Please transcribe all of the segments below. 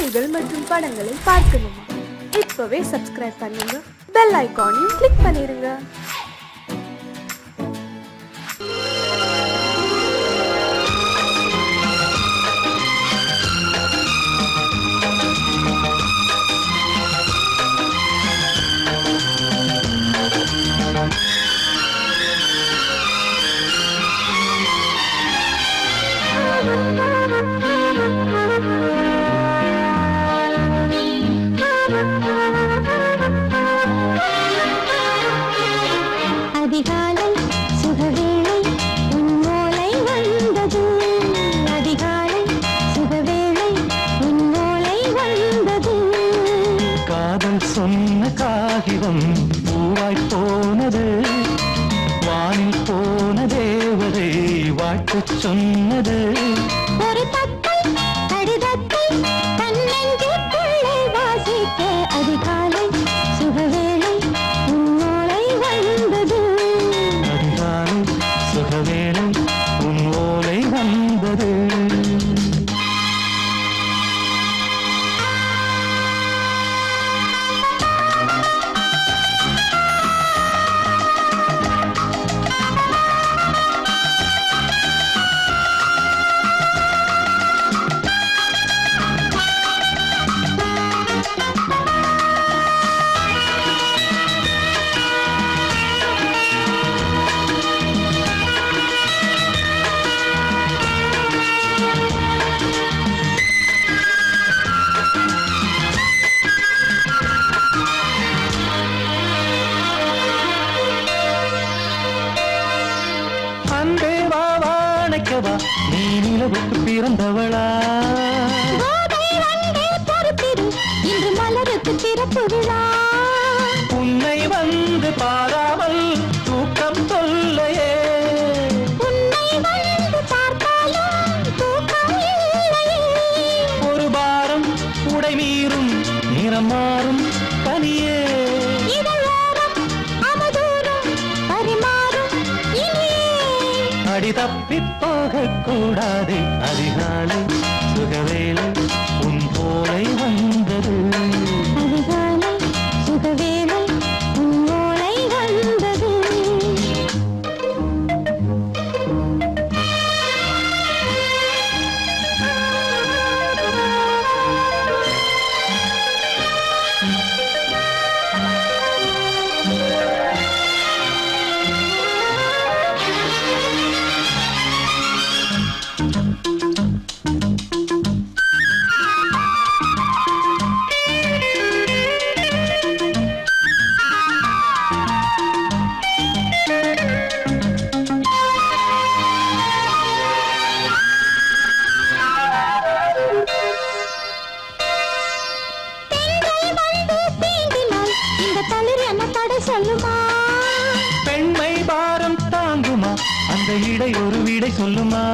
பாடல்கள் மற்றும் படங்களை பார்க்கணுமா? இப்பவே சப்ஸ்கிரைப் பண்ணுங்க, பெல் ஐகானையும் கிளிக் பண்ணிருங்க. அதிகாலை சுகவேளை உன்னோலை வந்தது, அதிகாலை சுகவேளை உன்னோலை வந்தது. காதல் சொன்ன காகிதம் பூவாய் போனது, வானில் போன தேவதை வாழ்த்து சொன்னது. ஒரு தத்தை கடிதத்தை தன்னெஞ்சுக்குள்ளே வாசிக்க, அதிகாலை சுகவேளை உன்னோலை வந்தது, அதிகாலை சுகவேளை உன் ஓலை வந்தது. அன்பே வா வாழைக்கவா, நீ நிலவுக்கு பிறந்தவளா? கோதை வந்தே பொறுத்திரு, இன்று மலருக்கு திறப்பு விழா. உன்னை வந்து பாராமல் தூக்கம் சொல்லையே, உன்னை வந்து பார்த்தாலும் தூக்கம் இல்லையே. ஒரு பாரம் உடை மீறும் நிறம் மாறும் கனியே. இதழோரம் அவதூறும் பரிமாறும் இனியே. அடி தப்பி போகக் கூடாது, அதிகாலை சுகவேளை உன் போலை வந்தது, அதிகாலை சுகவேளை உன்னோலை வந்தது. பெண்கள் வந்து தீண்டினால் இந்த தளிர் என்ன தடை சொல்லுமா? பெண்மை பாரம் தாங்குமா, அந்த இடை ஒரு விடை சொல்லுமா?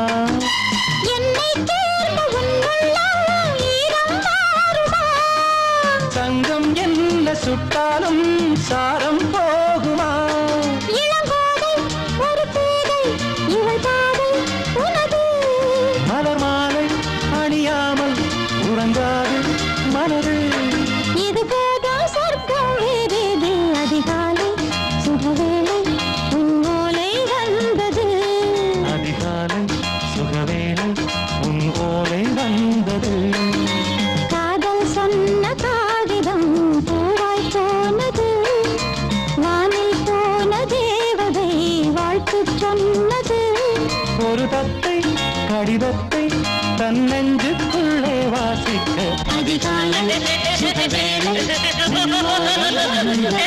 என்னை தேர்ந்த உன்னுள்ளம் ஈரம் மாறுமா? சங்கம் என்ன சுட்டாலும் சாரம் போகுமா? இளங்கோதை ஒரு பேதை, இவள் பாதை உனது. மலர் மாலை அணியாமல் உறங்காது மனது. இது போதும் சொர்க்கம் வேறேது, அதிகாலை சுகவேளை உன்னோலை வந்தது, அதிகாலை சுகவேளை உன் ஓலை வந்தது. காதல் சொன்ன காகிதம் பூவாய் போனது, வானில் போன தேவதை வாழ்த்து சொன்னது. ஒரு தத்தை கடிதத்தை தன்னெஞ்சுக்குள்ளே வாசிக்க, அதிகாலை சுகவேளை உன்னோலை வந்தது.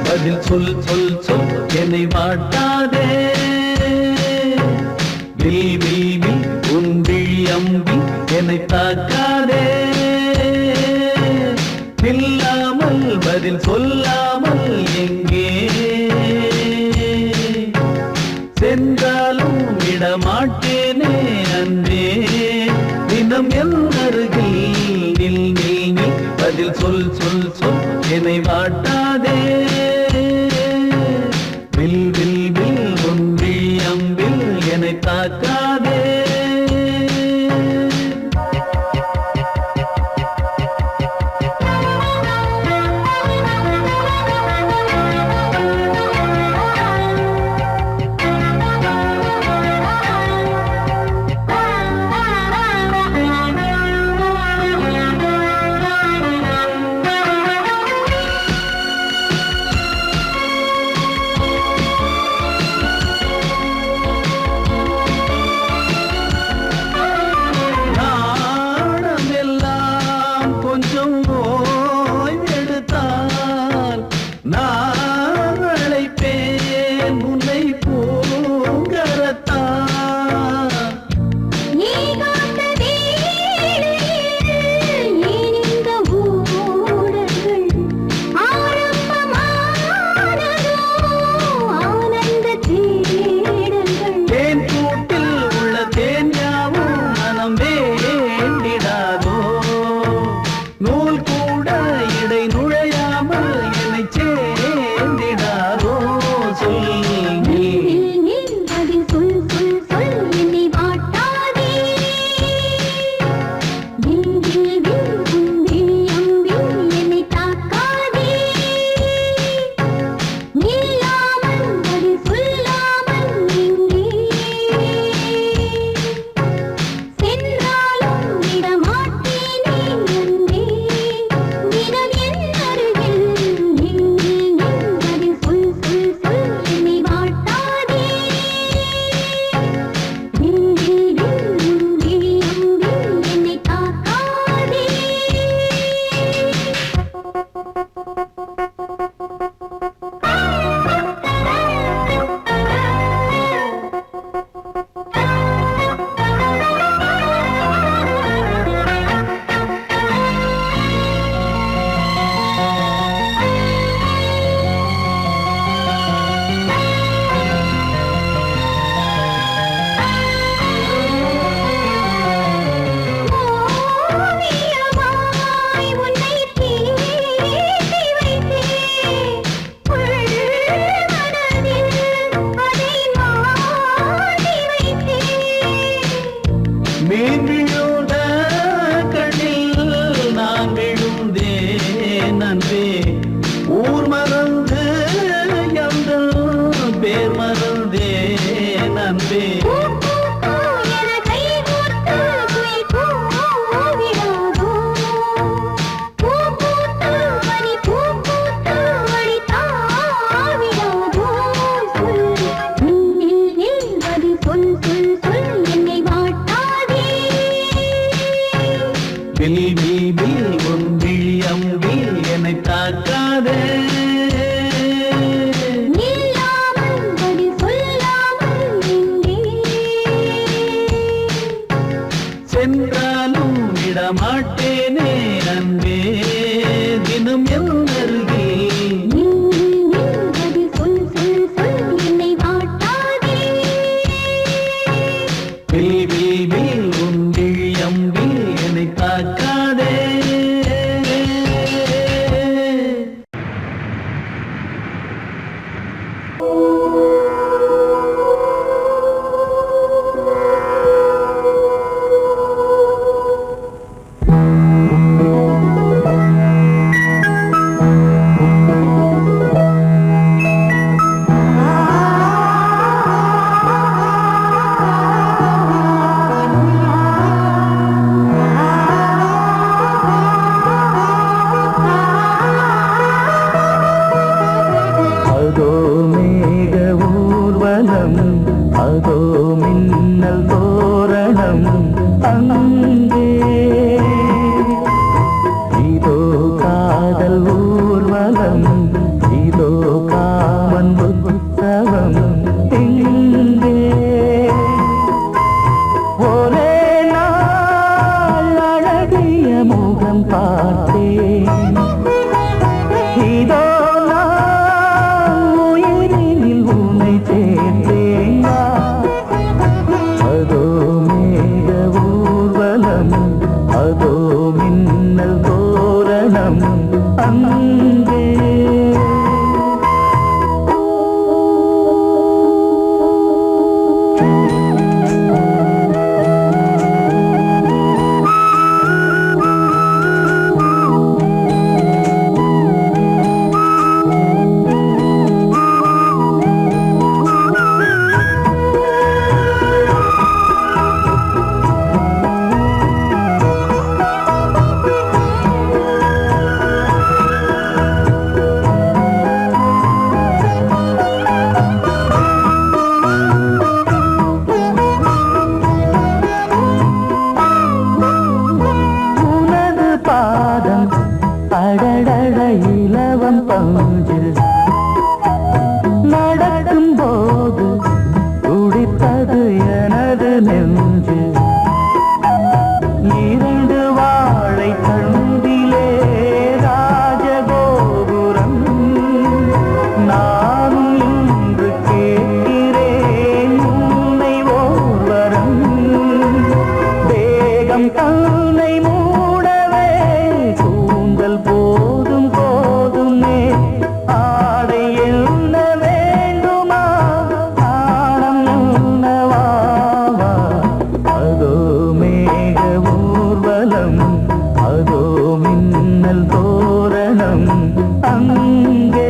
பதில் சொல் சொல் சொல் என்னை வாட்டாதே. வில் வில் வில் உன் விழி அம்பி என்னை தாக்காதே. இல்லாமல் பதில் சொல்லாமல் எங்கே சென்றாலும் விடமாட்டேனே அன்பே தினம் என் அருகில் நில் நில் நில் பதில் சொல் சொல் சொல் என்னை வாட்டாதே வில் வில் வில் ஒன்றி அம்பில் என்னை தாக்காதே இதோ நான் உயிரினில் உன்னை சேர்த்தேன் அதோ மேக ஊர்வலம் அதோ மின்னல் தோரணம் அங்கே இலவம் பஞ்சில் நடக்கும் போது துடித்தது எனது நெஞ்சு இரண்டு வாழை தண்டிலே ராஜகோபுரம் நானும் இன்று கேட்கிறேன் உன்னை ஓர்வரம் தேகம் தன்னை மூடவே கூந்தல் போதும் போதுமே ஆடை என்ன வேண்டுமா ஆடம் என்னவாவா அதோ மேக ஊர்வலம் அதோ மின்னல் தோரணம் அங்கே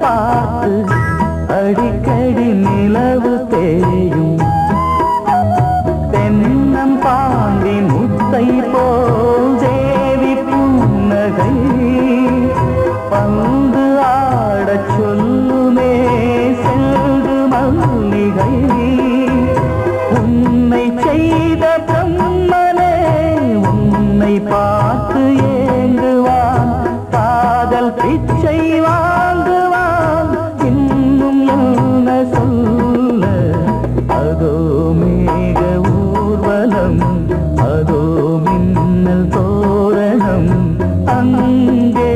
பார்த்து அடிக்கடி நிலவு தேயும் தென்னம் பாண்டி முத்தை போல் தேவி புன்னகை பந்து ஆடச் சொல்லுமே செல்கு மல்லிகை உன்னை செய்த பிரம்மனே உன்னை பார்த்து ஏங்குவான் காதல் பிச்சை வாங்குவான் இன்னும் என்ன சொல்ல அதோ மேக ஊர்வலம் அதோ மின்னல் தோரணம் அங்கே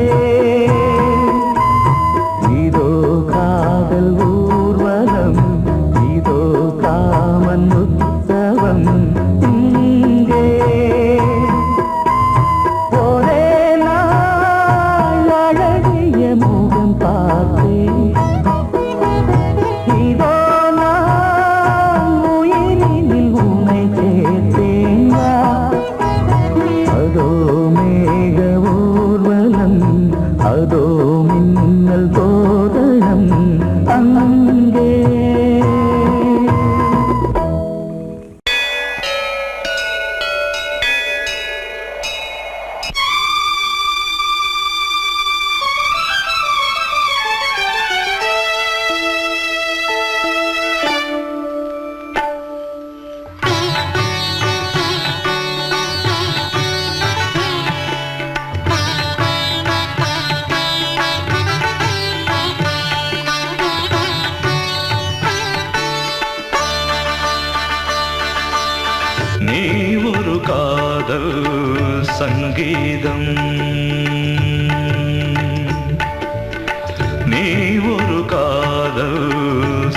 இதோ காதல் ஊர்வலம் இதோ காமன் உற்சவம் இங்கே ஒரே நாள் அழகிய முகம் பார்த்தேன் இதோ நான் உயிரினில் உன்னை சேர்த்தேன் அதோ மேக ஊர்வலம் அதோ மின்னல் தோரணம் அங்கே நீ ஒரு காதல் சங்கீதம் நீ ஒரு காதல்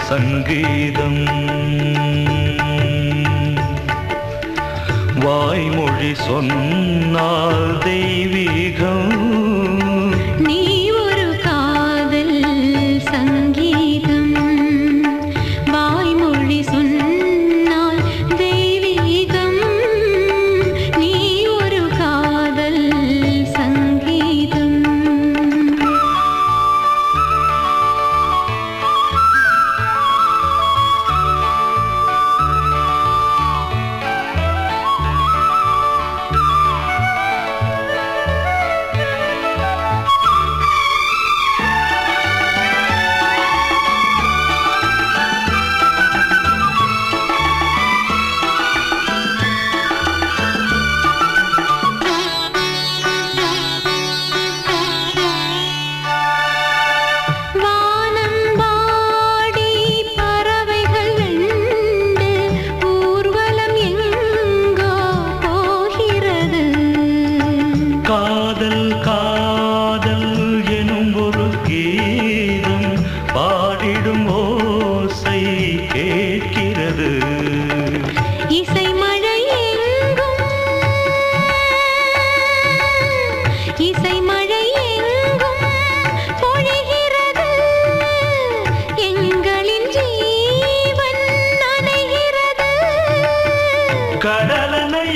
சங்கீதம் வாய்மொழி சொன்னால் தெய்வீகம் நீ ஒரு காதல் சங்கீதம் வாய்மொழி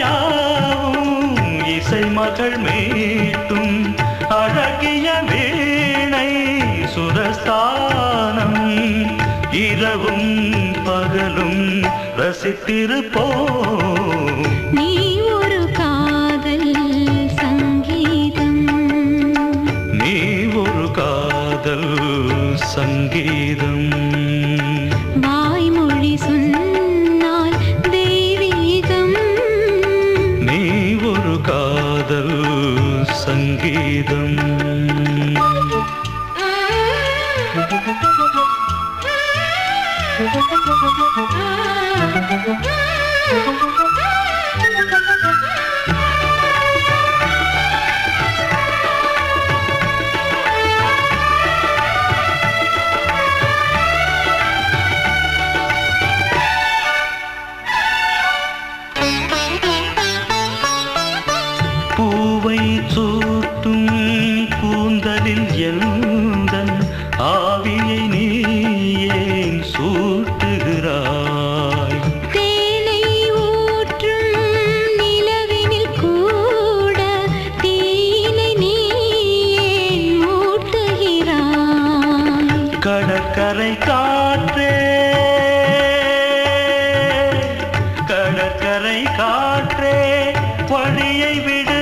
யாவும் இசை மகள் மீட்டும் அழகிய வீணை சுரஸ்தானம் இரவும் பகலும் ரசித்திருப்போம். நீ ஒரு காதல் சங்கீதம், நீ ஒரு காதல் சங்கீதம். வாய்மொழி சொன்னால் தெய்வீகம், நீ ஒரு காதல் சங்கீதம். பூவை சூட்டும் கூந்தலில் எந்தன் ஆவியை நீ ஏன் சூட்டுகிறாய்? தேனை ஊற்றும் நிலவினில் கூட தீனை நீ ஏன் மூட்டுகிறாய்? கடற்கரை காற்றே, கடற்கரை காற்றே வழியை விடு,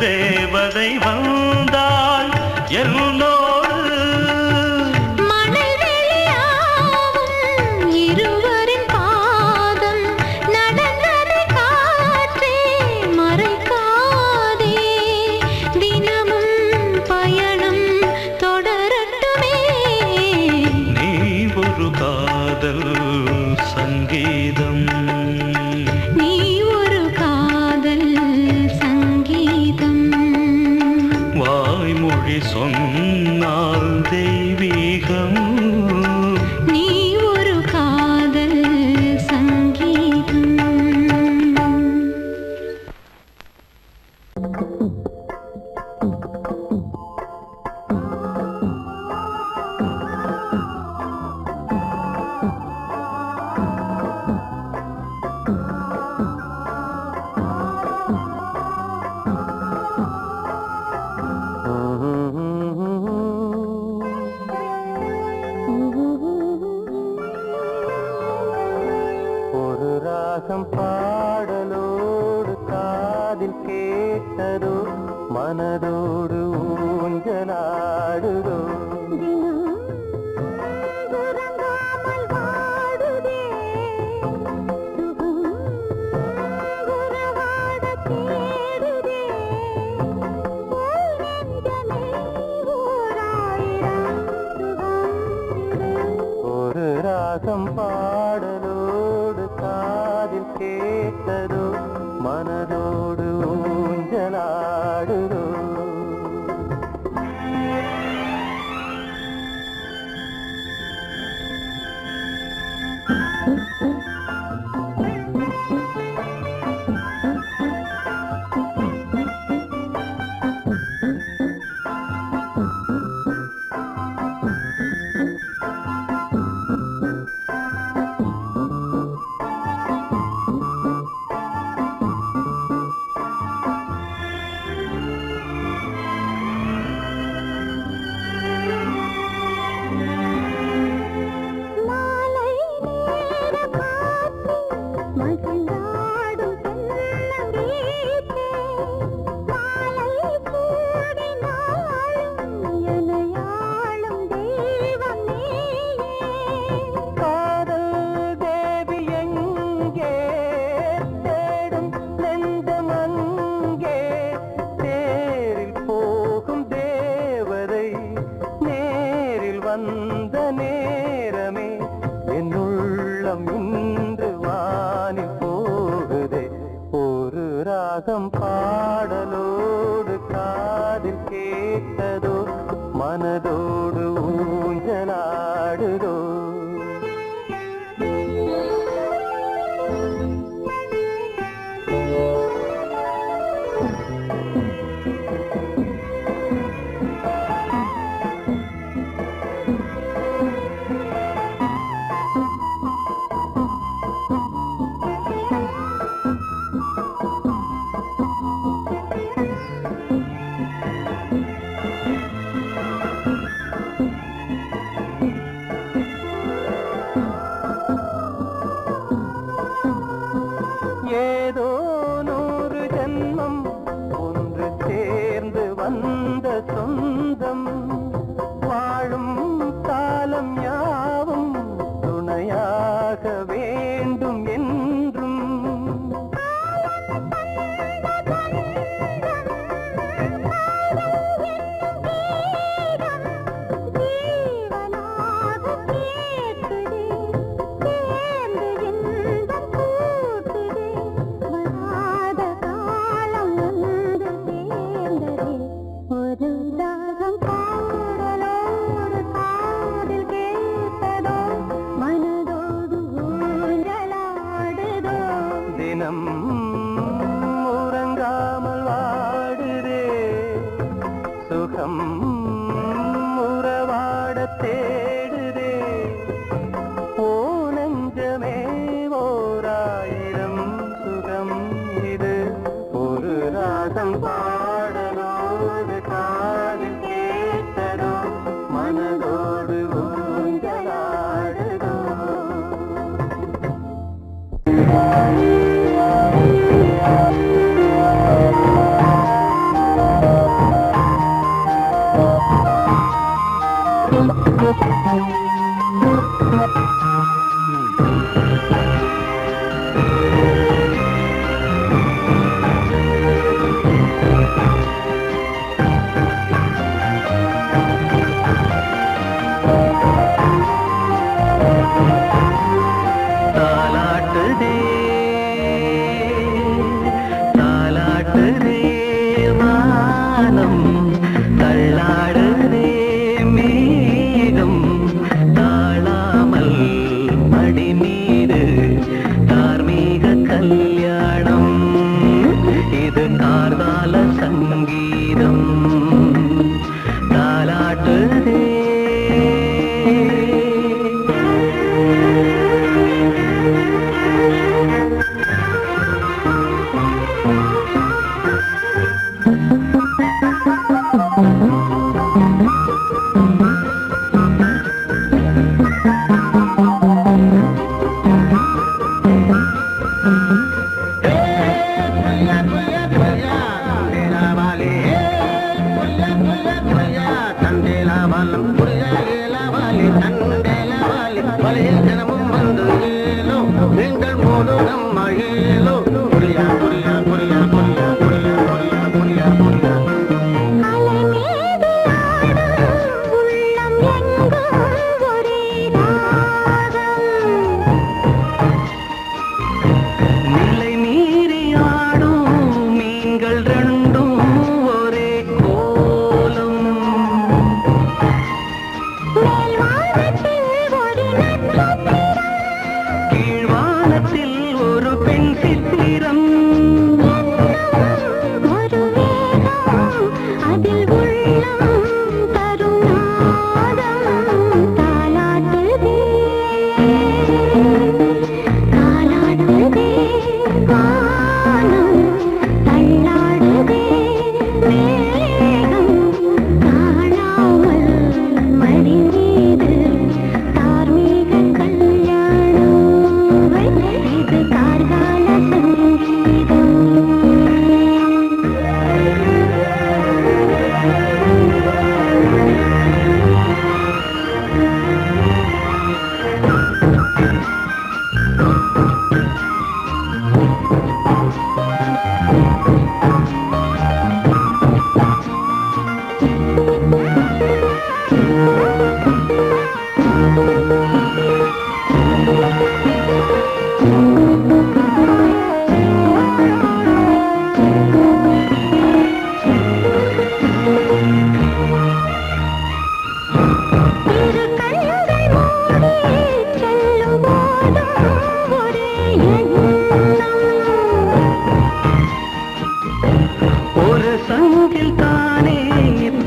தேவதை வந்தால் என்னோடு. மணல் வெளியாகும் இருவரின் பாதம் நடந்ததை காற்றே மறைக்காதே, தினமும் பயணம் தொடரட்டுமே. நீ ஒரு காதல் சங்கீதம், நீ ஒரு காதல் சங்கீதம், வாய்மொழி சொன்னால் தெய்வீகம். நீ ஒரு காதல் சங்கீதம். ஒரு ராகம் பாடலோடு காதில் கேட்டதோ, மனதோடு ஊஞ்சலாடுதோ. உறங்காமல் வாடுதே, சுகம் உறவாடத் தேடுதே, நெஞ்சமே ஓராயிரம் சுகம் இது. ஒரு ராகம் பாடலோடு காதில் கேட்டதோ, மனதோடு ஊஞ்சலாடுதோ. மாலை நேர காற்று மகிழ்ந்தாடும் தென்னங்கீற்றே, மாலை சூடினாலும் எனையாளும் தெய்வம் நீயே. காதல் தேவி எங்கே தேடும் நெஞ்சம் அங்கே, தேரில் போகும் தேவதை நேரில் வந்த நேரமே, என் உள்ளம் இன்று வானில் போகுதே. ஒரு ராகம் பாடலோடு காதில் கேட்டதோ, மனதோடு ஊஞ்சலாடுதோ. ஆக வேண்டும் என்றும் தினம் உறங்காமல் வாடுதே சுகம் உறவாட தேடுதே ஓ நெஞ்சமே ஓராயிரம் சுகம் இது ஒரு ராகம் பாடலோடு காதில் கேட்டதோ மனதோடு ஊஞ்சலாடுதோ தாலாட்டுதே தாலாட்டுதே வானம் தள்ளாடுதே மேகம் தாழாமல் மடி மீது தார்மீக கல்யாணம் இது கார்கால சங்கீதம் தாலாட்டுதே நிலை மீறி ஆடும் மீன்கள் ரெண்டும் ஒரே கோலம் கீழ்வானத்தில் ஒரு பெண் சித்திரம் அதில் உள்ளம் தருணாதம் தாலாட்டுதே தாலாடுதே வானம் தள்ளாடுதே மேகம் காணாமல் மடி மீது தார்மீக கல்யாணம் இது கார்கால சங்கீதம் இரு கண்கள் மூடி செல்லும் போதும் ஒரே எண்ணம் ஒரு சங்கில் தானே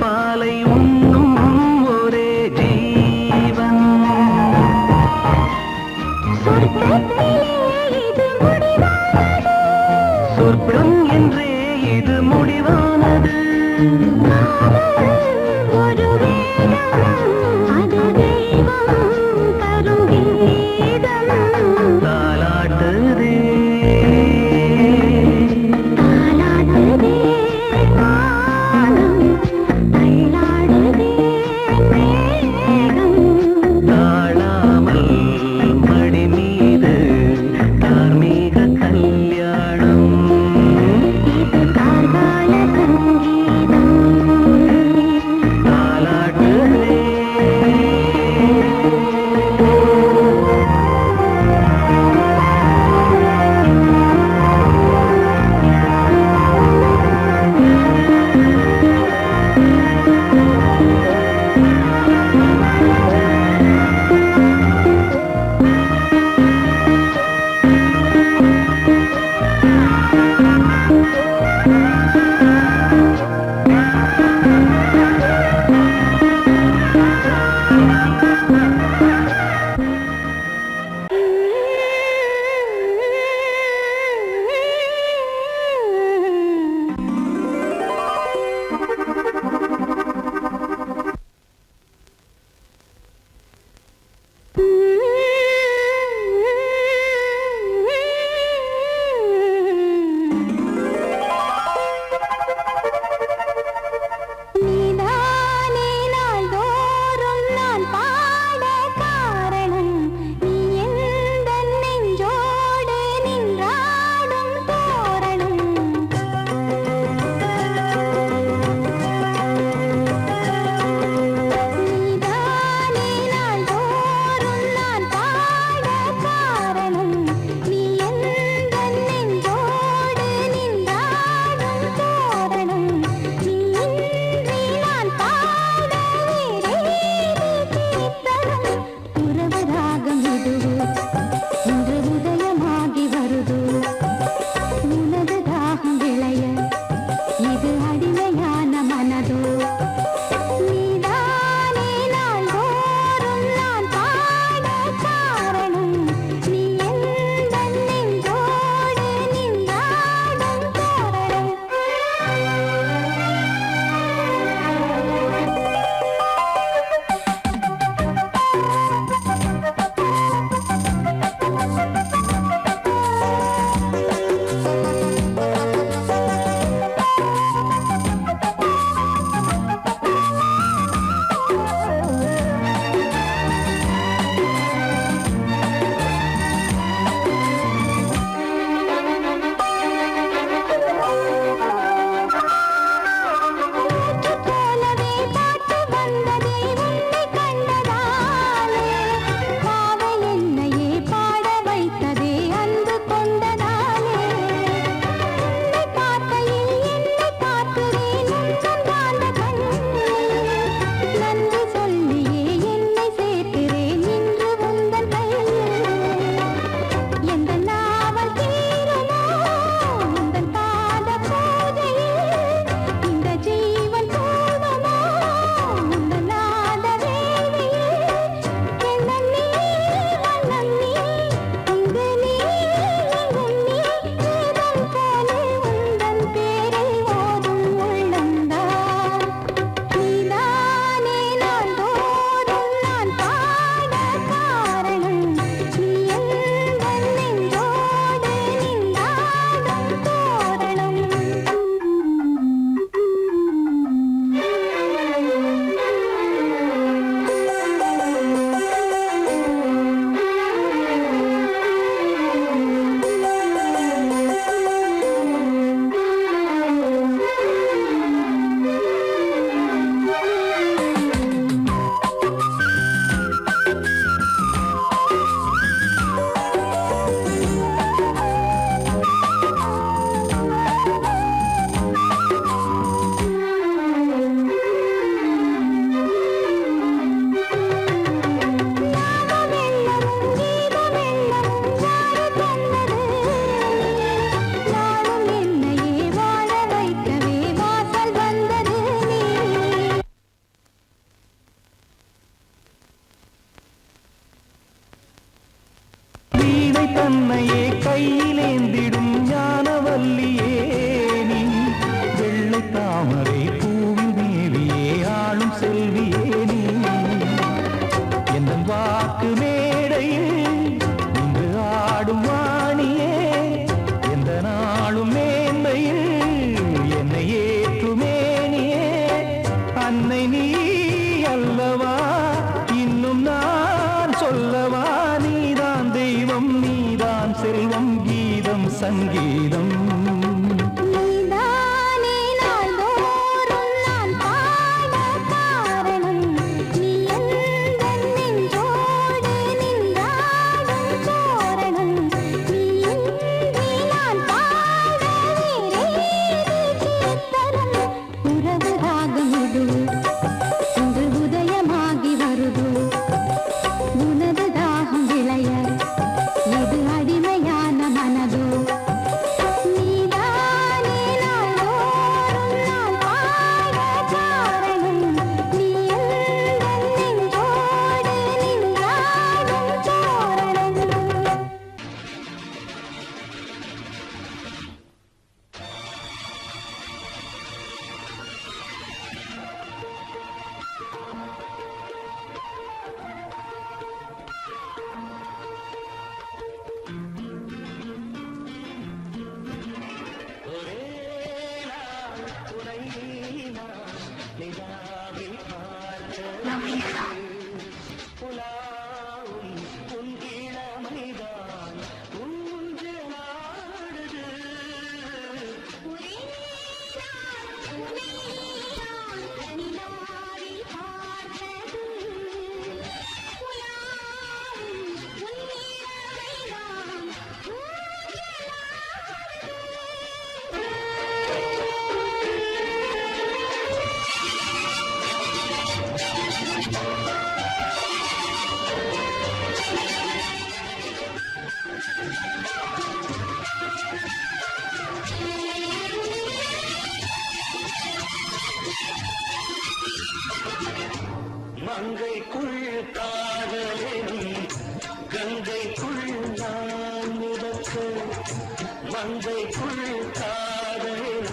பாலை உண்ணும் ஒரே ஜீவன் சொர்க்கத்திலே இது முடிவானது சொர்க்கம் என்றே இது முடிவானது ஒரு வேதம் அது தெய்வம் தரும் கீதம் தாலாட்டுதே தாலாடுதே வானம் தள்ளாடுதே மேகம் தாழாமல் மடி மீது வீணை தன்னையே கையிலேந்திடும் ஞானவல்லியே நீ வெள்ளை தாமரை பூவின் தேவியே ஆளும் செல்வியே நீ என் வாக்கு மேடையில் இன்று ஆடும் வாணியே எந்த நாளும் மேன்மையில் என்னை ஏற்றுமேனியே அன்னை நீ அல்லவா இன்னும் நான் சொல்லவா நீதான் தெய்வம் நீதான் செல்வம் கீதம் சங்கீதம் நீதானே நாள்தோறும் நான் பாட காரணம் நீ எந்தன் நெஞ்சோடு நின்றாடும் தோரணம் நீ இன்றி நான் பாட வேறேது கீர்த்தனம் உறவு ராகம் இது இன்று உதயமாகி வருது உனது தாகம் விளைய இது அடிமையான மனதோ நீதானே நாள்தோறும் நான் பாட காரணம் நீ எந்தன் நெஞ்சோடு நின்றாடும் தோரணம் மங்கைக்குள் காதலின் கங்கைக்குள் நான் மிதக்க மங்கைக்குள் காதலின்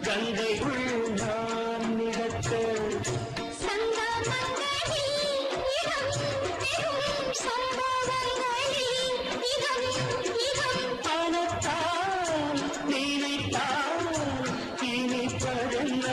கங்கைக்குள் நான் மிதக்க பணத்தால் நினைத்தால் இனிப்பதென்ன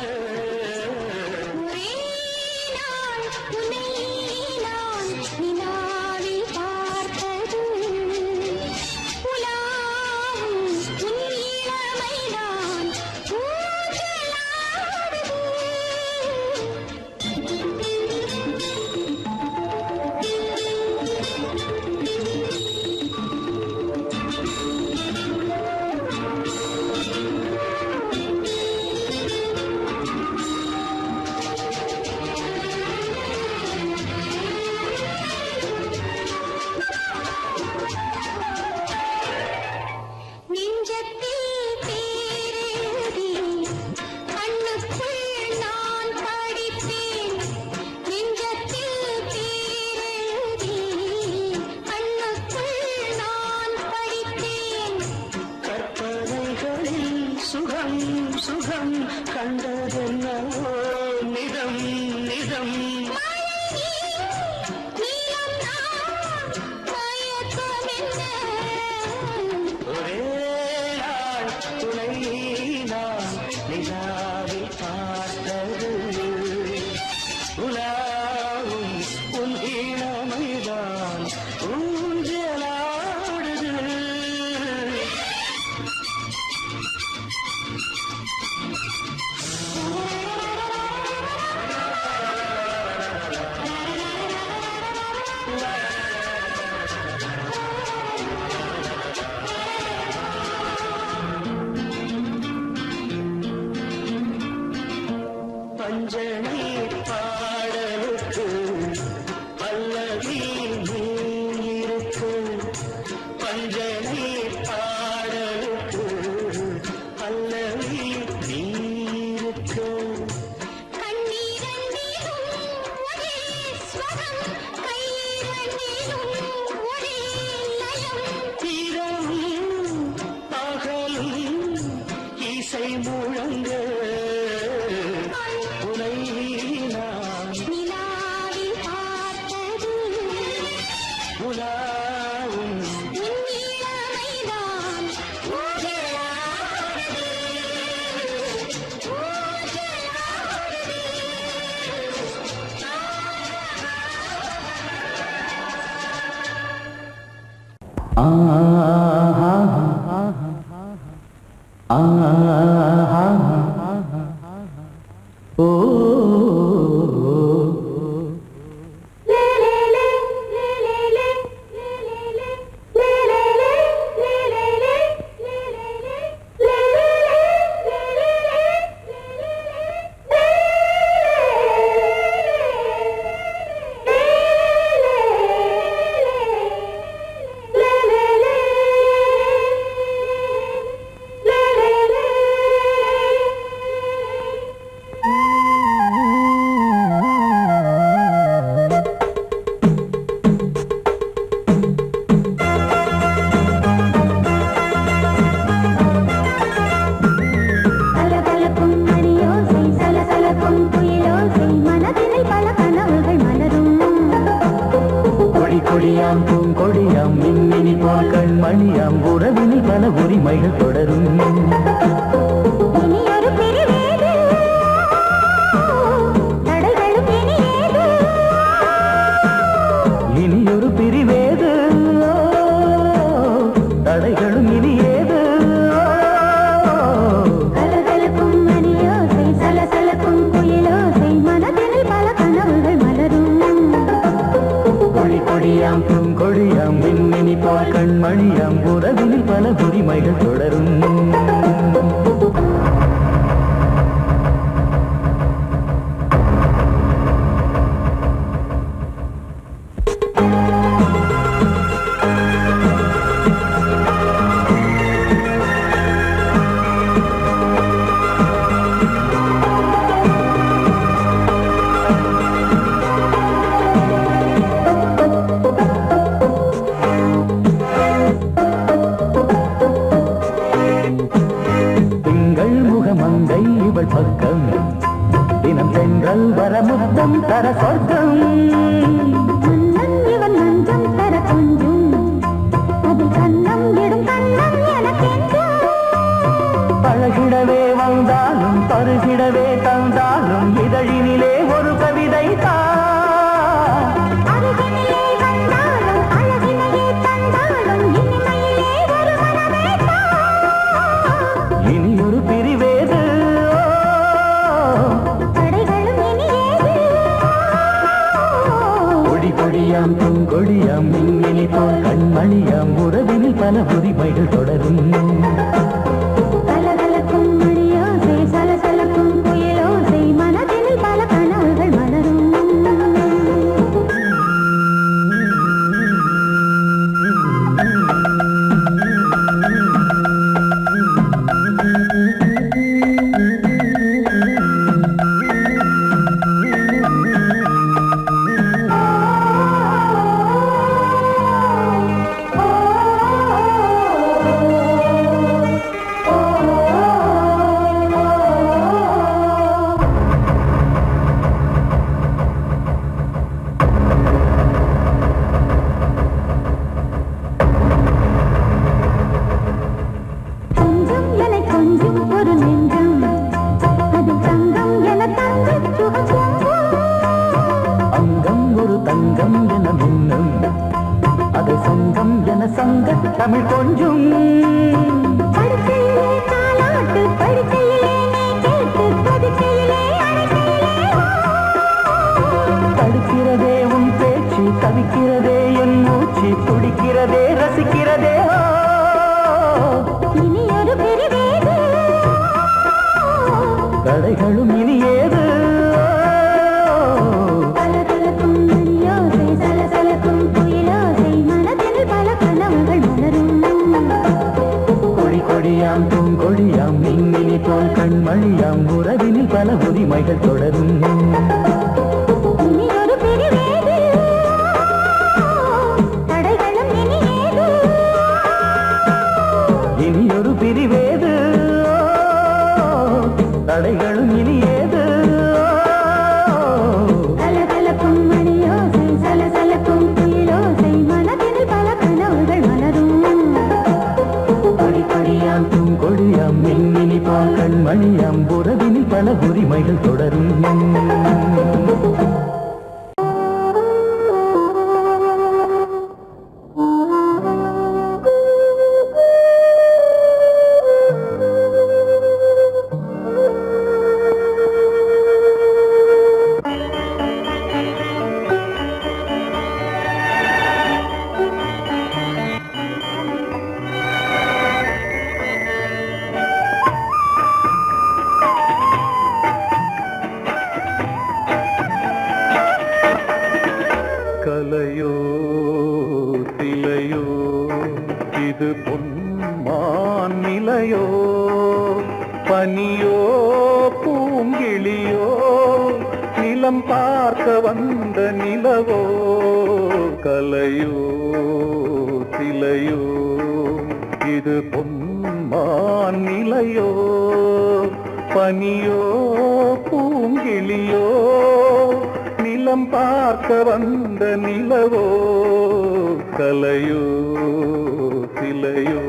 சுகம் கண்டதென்னவோ நிதம் நிதம் ஒரே நாள் துணை நான் நிலாவில் பார்த்தது உலாவும் உன் இளமைதான் ஊஞ்சலாடுது பஞ்சனை பாடலுக்கு பல்லவி நீருக்கு பஞ்சனை பாடலுக்கு பல்லவி நீருக்கு ஒரே லயம் கொடியாம் பூங்கொடியாம் மின்மினி போல் கண்மணியாம் உறவினில் பல உரிமைகள் தொடரும். இனியொரு பிரிவேது தடைகளும் இனி ஏது. கலகலக்கும் மணியோசை சலசலக்கும் குயிலோசை மனதில் பல கனவுகள் மலரும். கொடியாம் பூங்கொடியாம் மின்மினி போல் கண்மணியாம் உறவினில் பல உரிமைகள் தொடரும். மங்கை இவள் பக்கம் தினம் சென்றல் வர முத்தம் தர சொர்க்கம். இவன் மஞ்சம் தர கொஞ்சம் அதில் கண்ணம் இடும் கண்ணம் எனக்கென்றும். பழகிடவே வந்தாலும் பருகிடவே தந்தாலும் இதழினிலே ஒரு கவிதை தான். அருகினிலே வந்தாலும் அழகினையே தந்தாலும் இனிமையிலே ஒரு மனமே தான். இனியொரு பிரிவேது தடைகளும் இனியேது. கொடி கொடியாம் பூங்கொடியாம் மின்மினி போல் கண்மணியாம் உறவினில் பல உரிமைகள் தொடரும். கலகலக்கும் மணியோசை சலசலக்கும் குயிலோசை மனதில் பல கனவுகள் மலரும். தமிழ் கொஞ்சம் படுக்கையிலே தாலாட்டு படுக்கையிலே நீ கேட்டு படுக்கையிலே தடுக்கிறதே உன் பேச்சு தவிக்கிறதே என் மூச்சு துடிக்கிறதே ரசிக்கிறதே. இனி ஒரு பிரிவேது தடைகளும் இனி ஏது. கலகலக்கும் மணியோசை சலசலக்கும் குயிலோசை மனதில் பல கனவுகள் மலரும். கொடி கொடியாம் பூங்கொடியாம் மின்மினி போல் கண்மணியாம் உறவினில் பல உரிமைகள் தொடரும். இனி ஒரு பிரிவேது தடைகளும் இனி ஏது. இனியொரு பிரிவேது தடைகளும் இனி ஏது. கலகலக்கும் மணியோசை சலசலக்கும் குயிலோசை மனதில் பல கனவுகள் மலரும். கொடி கொடியாம் பூங்கொடியாம் மின்மினி போல் கண்மணியாம் உறவினில் பல உரிமைகள் தொடரும். இது பொன்மான் நிலையோ பனியோ பூங்கிளியோ நிலம் பார்க்க வந்த நிலவோ கலையோ சிலையோ இது பொன்மான் நிலையோ பனியோ பூங்கிளியோ நிலம் பார்க்க வந்த நிலவோ கலையோ சிலையோ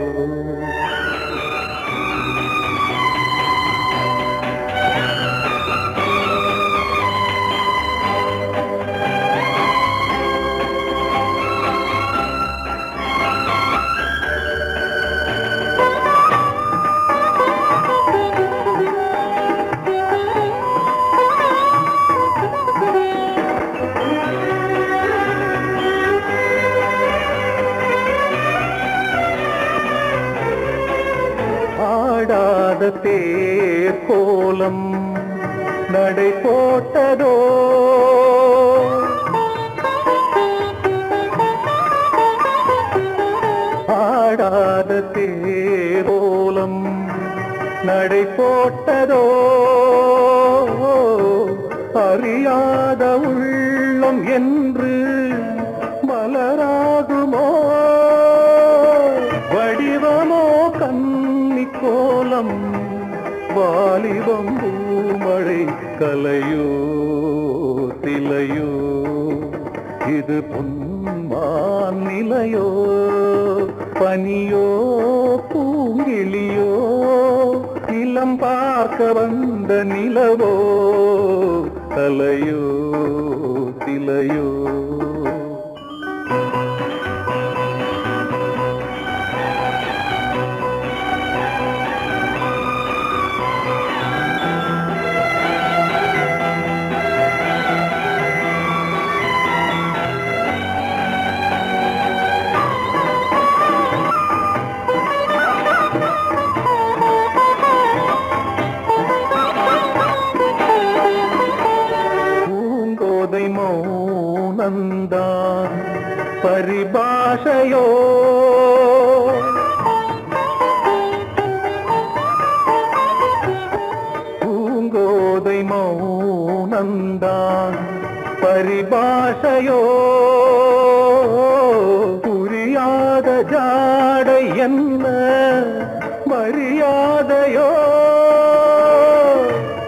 ஆடாத தேர் கோலம் நடை போட்டதோ ஆடாத தேர் கோலம் நடை போட்டதோ அறியாத உள்ளம் என்று மலராகுமோ வடிவமோ கன்னி கோலம் வாலிபம் பூமழை கலையோ சிலையோ இது பொன்மான் நிலையோ பனியோ பூங்கிளியோ நிலம் பார்க்க வந்த நிலவோ கலையோ சிலையோ மௌனந்தான் பரிபாஷையோ பூங்கோதை மௌனந்தான் பரிபாஷையோ புரியாத ஜாடை என்ன மரியாதையோ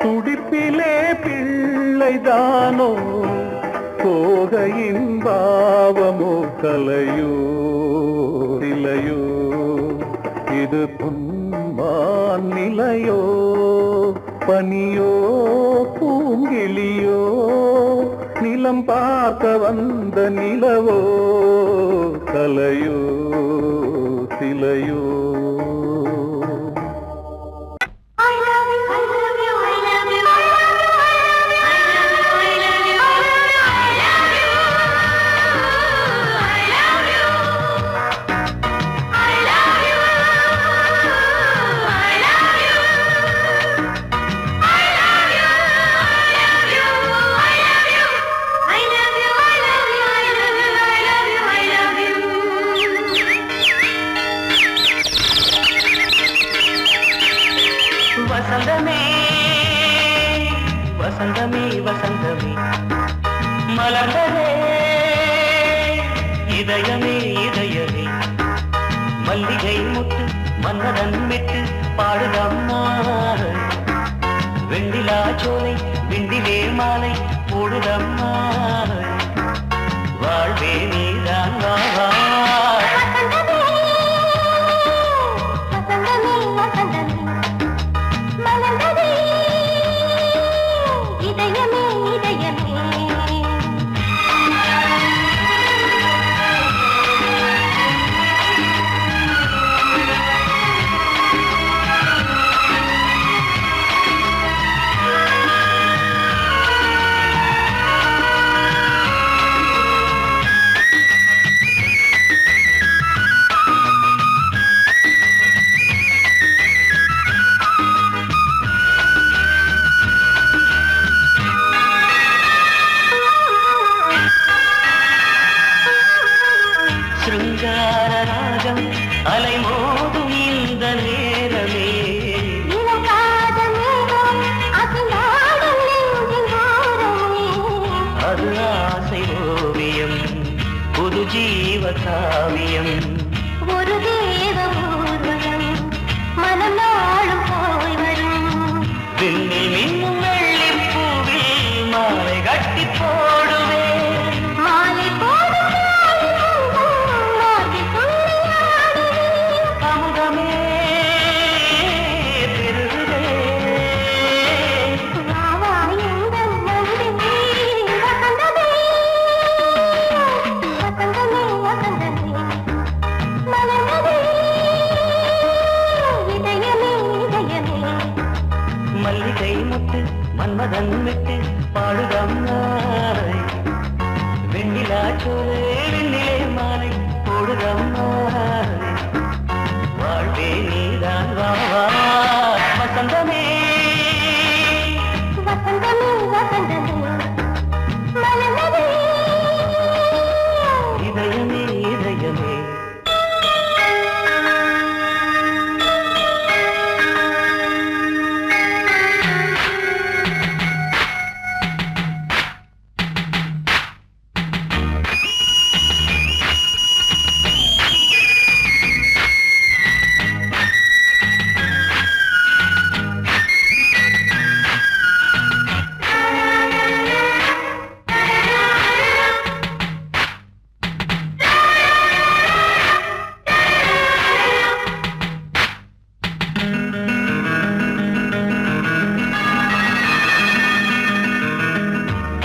துடிப்பிலே பிள்ளைதானோ போகையின் பாவமோ கலையோ சிலையோ இது பொன்மான் நிலையோ பனியோ பூங்கிளியோ நிலம் பார்க்க வந்த நிலவோ கலையோ சிலையோ வசந்தமே வசந்தமே வசந்தமே மலர்ந்ததே இதயமே இதயமே மல்லிகை முட்டு மன்னதன் விட்டு பாடுதம்மா வெண்ணிலா சோலை விண்டிலே மாலை போடுதம்மா வாழ்வே நீதான் வா அலை மோதும் இந்த நேரமே இளம் காதல் மேகம் அசைந்தாடும் நெஞ்சின் ஓரமே. அது ஆசை ஓவியம் புது ஜீவ காவியம் ஒரு தேவ ஊர்வலம் மனம் நாளும் போய் வரும். விண்ணில் மின்னும் வெள்ளிப் பூவில் மாலை கட்டி போடுவேன் மாலை போடும் மார்பில் துள்ளியாடுவேன். அமுதமே பெருகுதே வா வா எங்கள் நந்தினி வசந்தமே வசந்தமே வசந்தமே மலர்ந்ததே இதயமே இதயமே. மல்லிகை முட்டு மன்மதன் விட்டு பாடுதம் நாய் வெண்ணிலா சோலை வெண்ணிலே மாலை போடுதம் நாய் வாழ்வே நீதான் வா வா வசந்தமே வசந்தமே வசந்தமே மலர்ந்ததே இதயமே இதயமே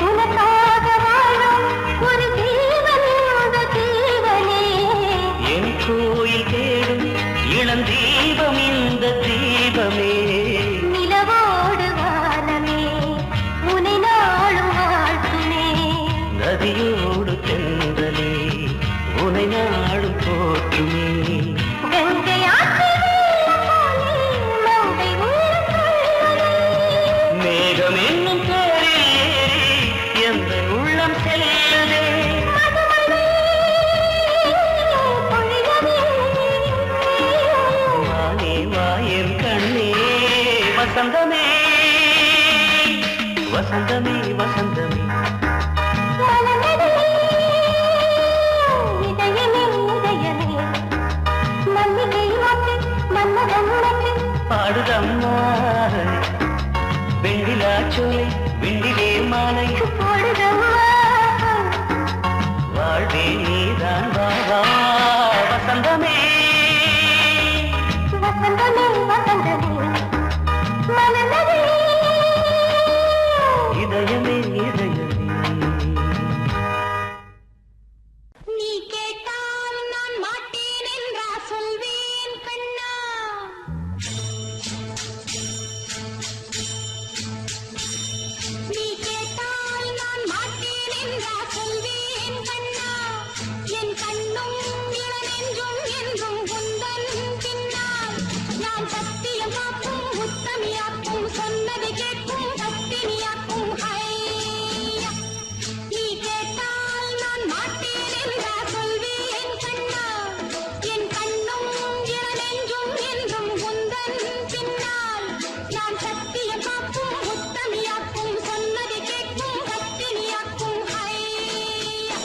உனக்காக வாழும் ஒரு ஜீவன் இந்த ஜீவனே. என் கோயில் தேடும் இளம் தீபம் இந்த தீபமே நிலவோடு வானமே உனை நாளும் வாழ்த்துமே. நதியோடு தென்றலே உனை நாடும் போற்றுமே கங்கை ஆற்று வெள்ளம் போலே மங்கை உள்ளம் கொள்ளுமே. மேகம் என்னும் பேரில் ஏறி எந்த உள்ளம் செல்லுதே மதுமலை பொழியவே. வானே வாயன் கண்ணே வசந்தமே வசந்தமே வசந்தமே மலர்ந்ததே இதயமே இதயமே. மல்லிகை மொட்டு மன்மதன் மொட்டு பாடுதம்மா வெண்ணிலா சோலை வெண்ணிலே மாலை போடுதம்மா. வாழ்வே நீதான் வா வா வசந்தமே வசந்தமே வசந்தமே மலர்ந்ததே இதயமே இதயமே நீ கேட்டால் நான் மாட்டேன் என்றா சொல்வேன் கண்ணா. நீ கேட்டால் நான் மாட்டேன் என்றா சொல்வேன் கண்ணா. என் கண்ணும் இளநெஞ்சும் என்றும் உந்தன் பின்னால். நான் சத்தியம் காக்கும் உத்தமியாக்கும் சொன்னதை கேட்கும் பத்தினியாக்கும் ஐயா. நீ கேட்டால் நான் மாட்டேன் என்றா சொல்வேன் கண்ணா. என் கண்ணும் இளநெஞ்சும் என்றும் உந்தன் பின்னால். நான் சத்தியம் காக்கும் உத்தமியாக்கும் சொன்னதை கேட்கும் பத்தினியாக்கும் ஐயா.